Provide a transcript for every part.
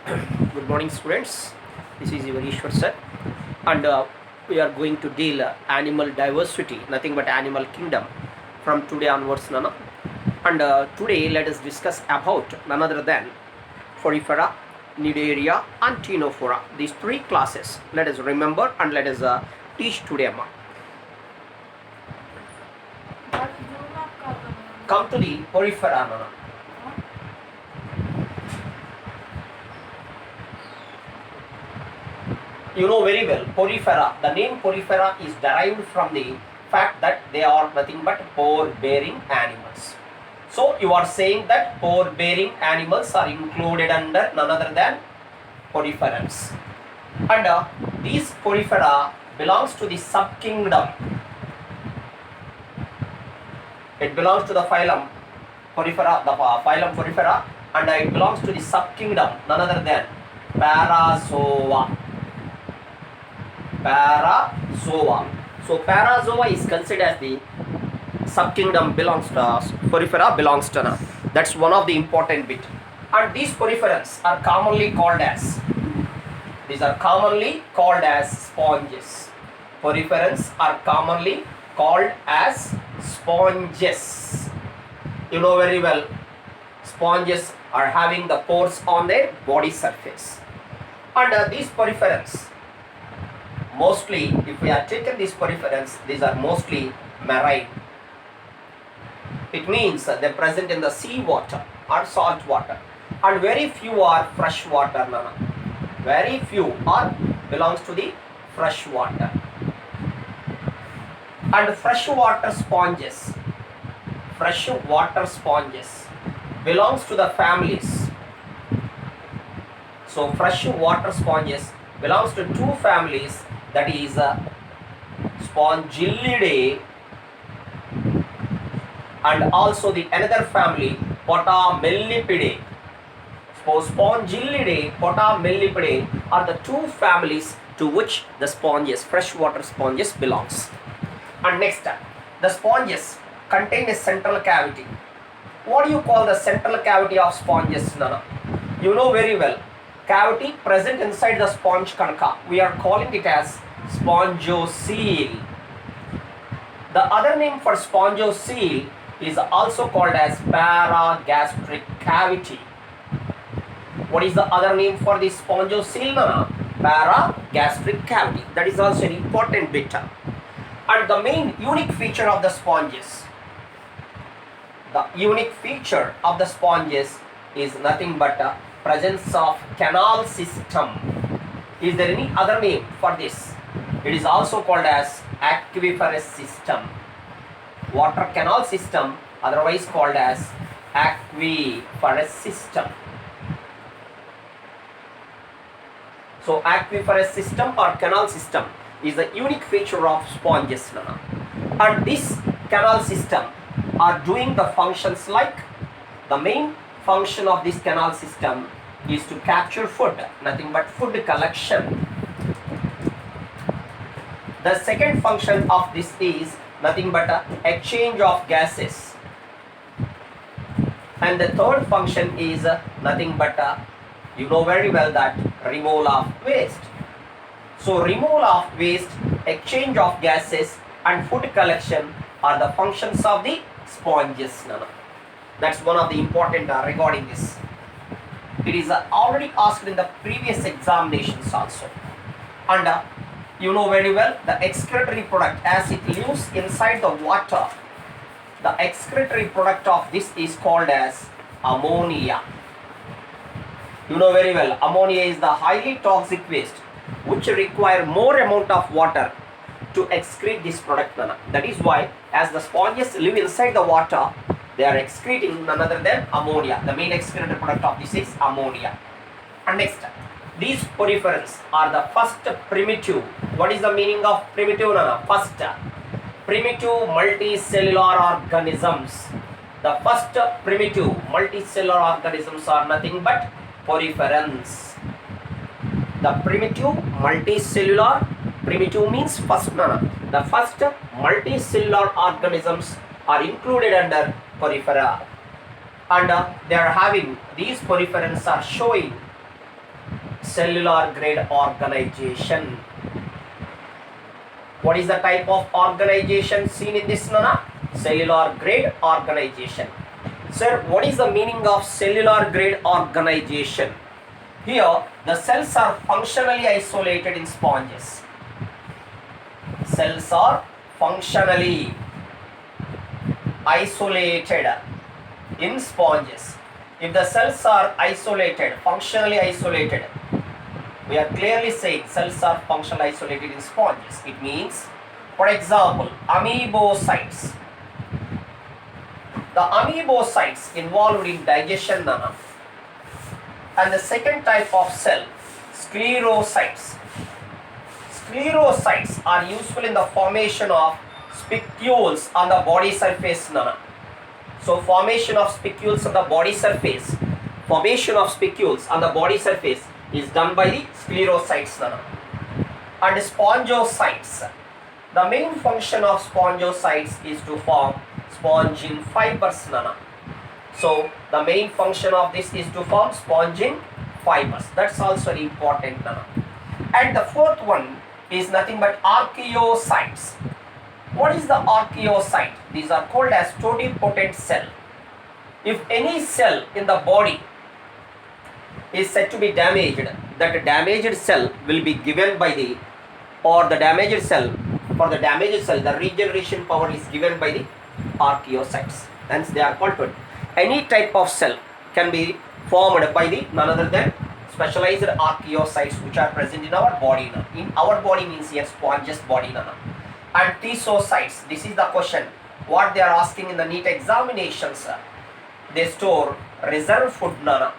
Good morning, students. This is your Ishwar sir, and we are going to deal animal diversity, nothing but animal kingdom, from today onwards, Nana. And today, let us discuss about none other than Porifera, Nidaria, and Ctenophora. These three classes. Let us remember and let us teach today, Amma. Come to the Porifera, Nana. You know very well, Porifera. The name Porifera is derived from the fact that they are nothing but pore-bearing animals. So you are saying that pore-bearing animals are included under none other than Poriferans. And these Porifera belongs to the subkingdom. It belongs to the phylum Porifera, the phylum Porifera, and it belongs to the subkingdom none other than Parazoa. Parazoa. So Parazoa is considered as the subkingdom belongs to Porifera belongs to. That's one of the important bit. And these Poriferans are commonly called as sponges. Poriferans are commonly called as sponges. You know very well, sponges are having the pores on their body surface. And these Poriferans, mostly, if we are taken these Poriferans, these are mostly marine. It means they are present in the sea water or salt water, and very few are fresh water. Very few are belongs to the fresh water. And freshwater sponges belongs to the families. So freshwater sponges belongs to two families, that is Spongillidae and also the another family Potamellipidae. So Spongillidae, Potamellipidae are the two families to which the sponges, freshwater sponges belongs. And next, the sponges contain a central cavity. What do you call the central cavity of sponges, Nana? You know very well, cavity present inside the sponge kanaka, we are calling it as spongiocele. The other name for spongiocele is also called as paragastric cavity. What is the other name for the spongiocele, Nana? Paragastric cavity. That is also an important bit. And the main unique feature of the sponges, is nothing but a presence of canal system. Is there any other name for this? It is also called as aquiferous system. Water canal system, otherwise called as aquiferous system. So aquiferous system or canal system is the unique feature of sponges. And this canal system are doing the functions like, the main function of this canal system is to capture food, nothing but food collection. The second function of this is nothing but exchange of gases. And the third function is nothing but, you know very well, that removal of waste. So removal of waste, exchange of gases, and food collection are the functions of the sponges. That's one of the important regarding this. It is already asked in the previous examinations also. And you know very well, the excretory product, as it lives inside the water, the excretory product of this is called as ammonia. You know very well, ammonia is the highly toxic waste which require more amount of water to excrete this product. That is why, as the sponges live inside the water, they are excreting none other than ammonia. The main excretory product of this is ammonia. And next, these poriferans are the first primitive. What is the meaning of primitive, Nana? First primitive multicellular organisms. The first primitive multicellular organisms are nothing but poriferans. The primitive multicellular, primitive means first, Nana. The first multicellular organisms are included under Porifera. And they are having, these poriferans are showing cellular grade organization. What is the type of organization seen in this, Nana? Cellular grade organization. Sir, what is the meaning of cellular grade organization? Here, the cells are functionally isolated in sponges. Cells are functionally isolated in sponges. If the cells are isolated, functionally isolated, we are clearly saying cells are functionally isolated in sponges. It means, for example, amoebocytes. The amoebocytes involved in digestion, Nana. And the second type of cell, sclerocytes. Sclerocytes are useful in the formation of spicules on the body surface, Nana. So formation of spicules on the body surface, is done by the sclerocytes, Nana. And spongocytes. The main function of spongocytes is to form spongin fibers, Nana. So the main function of this is to form spongin fibers. That's also important, Nana. And the fourth one is nothing but archaeocytes. What is the archaeocyte? These are called as totipotent cell. If any cell in the body is said to be damaged, that damaged cell will be given by the, or the damaged cell, for the damaged cell, the regeneration power is given by the archaeocytes. Hence they are called to. Any type of cell can be formed by the none other than specialized archaeocytes which are present in our body. In our body means here sponges body. And tissocytes, this is the question what they are asking in the NEET examinations. They store reserve food, Nana.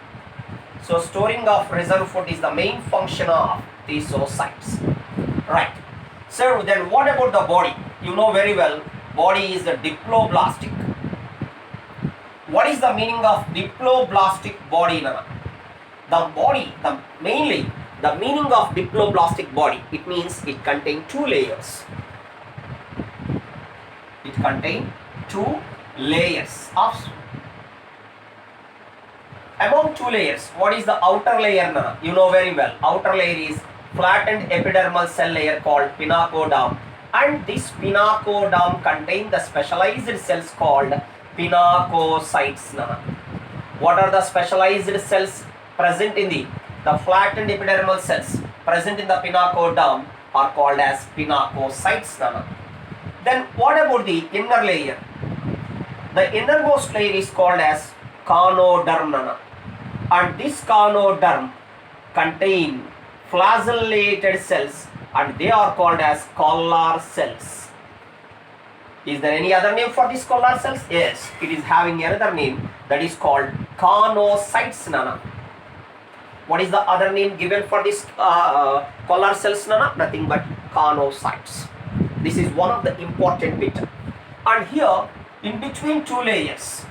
So storing of reserve food is the main function of tissocytes. Right. So then what about the body? You know very well, body is the diploblastic. What is the meaning of diploblastic body, Nana? The body, mainly the meaning of diploblastic body, it means it contains two layers. It contains two layers of. Among two layers, what is the outer layer, Nana? You know very well. Outer layer is flattened epidermal cell layer called pinacoderm, and this pinacoderm contains the specialized cells called pinacocytes, Nana. What are the specialized cells present in the flattened epidermal cells present in the pinacoderm are called as pinacocytes, Nana. Then what about the inner layer? The innermost layer is called as carnoderm, Nana. And this carnoderm contain flagellated cells and they are called as collar cells. Is there any other name for these collar cells? Yes, it is having another name that is called carnocytes, Nana. What is the other name given for this collar cells, Nana? Nothing but carnocytes. This is one of the important bit. And here, in between two layers,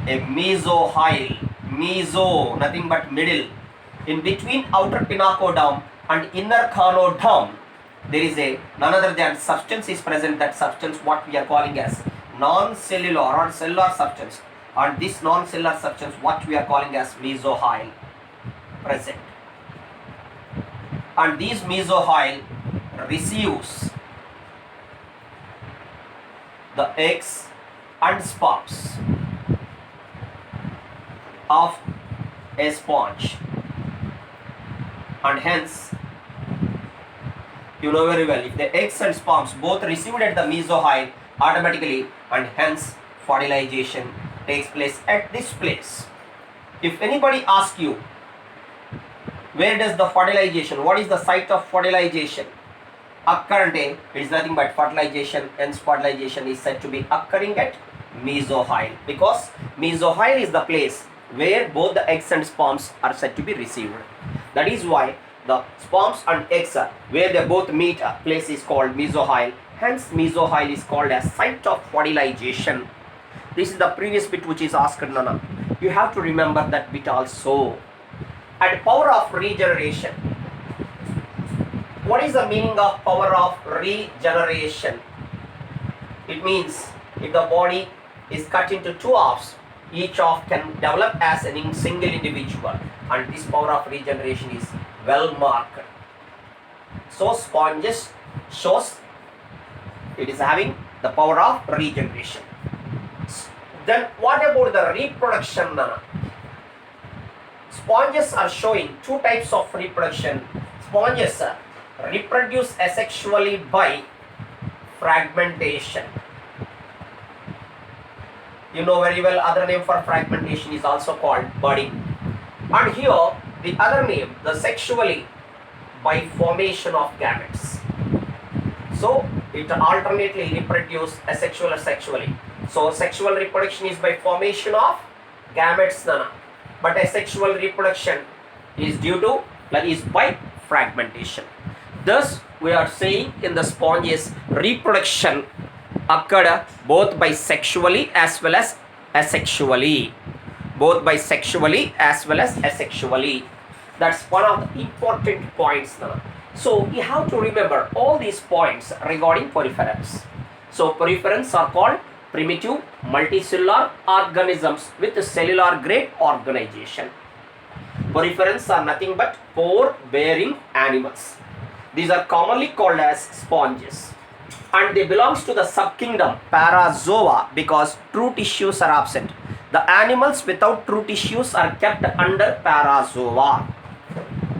a mesohyl, meso, nothing but middle. In between outer pinacoderm and inner carnoderm, there is a none other than substance is present. That substance what we are calling as non-cellular or cellular substance, and this non-cellular substance what we are calling as mesohyl present. And these mesohyl receives the eggs and sperms of a sponge, and hence you know very well, if the eggs and sperms both received at the mesohyl, automatically and hence fertilization takes place at this place. If anybody asks you where does the fertilization, what is the site of fertilization occur, it is nothing but fertilization, hence fertilization is said to be occurring at mesohyl, because mesohyl is the place where both the eggs and sperms are said to be received. That is why the sperms and eggs are where they both meet, a place is called mesohyl. Hence mesohyl is called as site of fertilization. This is the previous bit which is asked, Nana. You have to remember that bit also. And power of regeneration. What is the meaning of power of regeneration? It means if the body is cut into two halves, each of can develop as a single individual, and this power of regeneration is well marked. So sponges shows it is having the power of regeneration. Then what about the reproduction, Nana? Sponges are showing two types of reproduction. Sponges reproduce asexually by fragmentation. You know very well, other name for fragmentation is also called budding. And here the other name, the sexually, by formation of gametes. So it alternately reproduce asexual or sexually. So sexual reproduction is by formation of gametes, Nana. But asexual reproduction is due to, that is by fragmentation. Thus we are saying in the sponges, reproduction occurred both by sexually as well as asexually. Both by sexually as well as asexually. That's one of the important points, Nana. So you have to remember all these points regarding poriferans. So poriferans are called primitive multicellular organisms with cellular grade organization. Poriferans are nothing but pore-bearing animals. These are commonly called as sponges, and they belongs to the subkingdom Parazoa because true tissues are absent. The animals without true tissues are kept under Parazoa.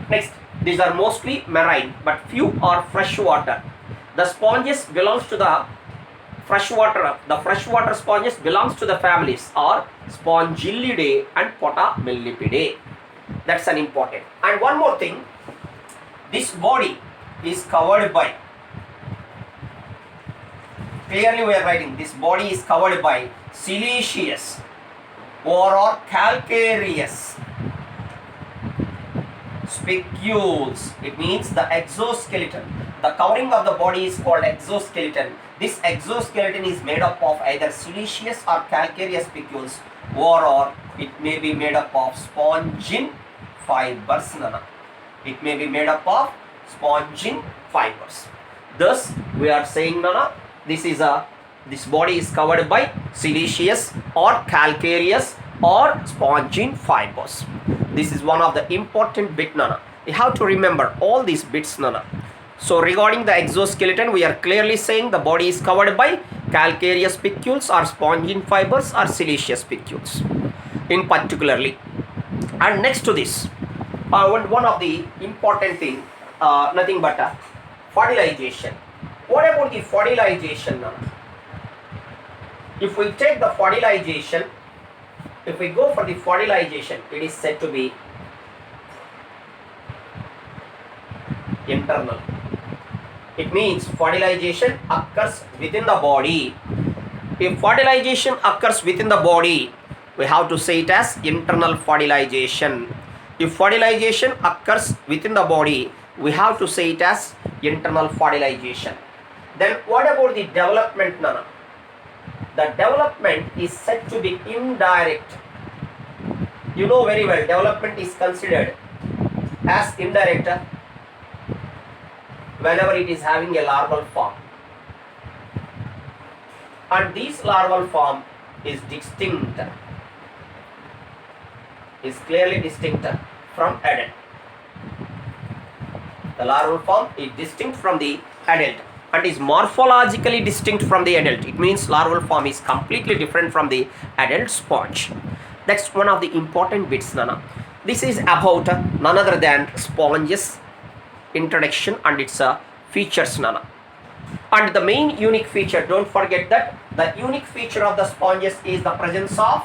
Next, these are mostly marine, but few are freshwater. The sponges belongs to the freshwater. The freshwater sponges belongs to the families are Spongillidae and Potamellipidae. That's an important. And one more thing, this body is covered by, clearly we are writing, this body is covered by siliceous or calcareous spicules. It means the exoskeleton. The covering of the body is called exoskeleton. This exoskeleton is made up of either siliceous or calcareous spicules, or it may be made up of spongin fibers, Nana. It may be made up of spongin fibers. Thus we are saying, Nana, this body is covered by siliceous or calcareous or spongin fibers. This is one of the important bit, Nana. You have to remember all these bits, Nana. So regarding the exoskeleton, we are clearly saying the body is covered by calcareous spicules or spongin fibers or siliceous spicules in particularly. And next to this, one of the important thing, nothing but fertilization. What about the fertilization, Nana? If we take the fertilization, if we go for the fertilization, it is said to be internal. It means fertilization occurs within the body. If fertilization occurs within the body, we have to say it as internal fertilization. If fertilization occurs within the body, we have to say it as internal fertilization. Then what about the development, Nana? The development is said to be indirect. You know very well, development is considered as indirect whenever it is having a larval form. And this larval form is distinct, is clearly distinct from adult. The larval form is distinct from the adult and is morphologically distinct from the adult. It means larval form is completely different from the adult sponge. That's one of the important bits, Nana. This is about none other than sponges introduction and its features, Nana. And the main unique feature, don't forget that the unique feature of the sponges is the presence of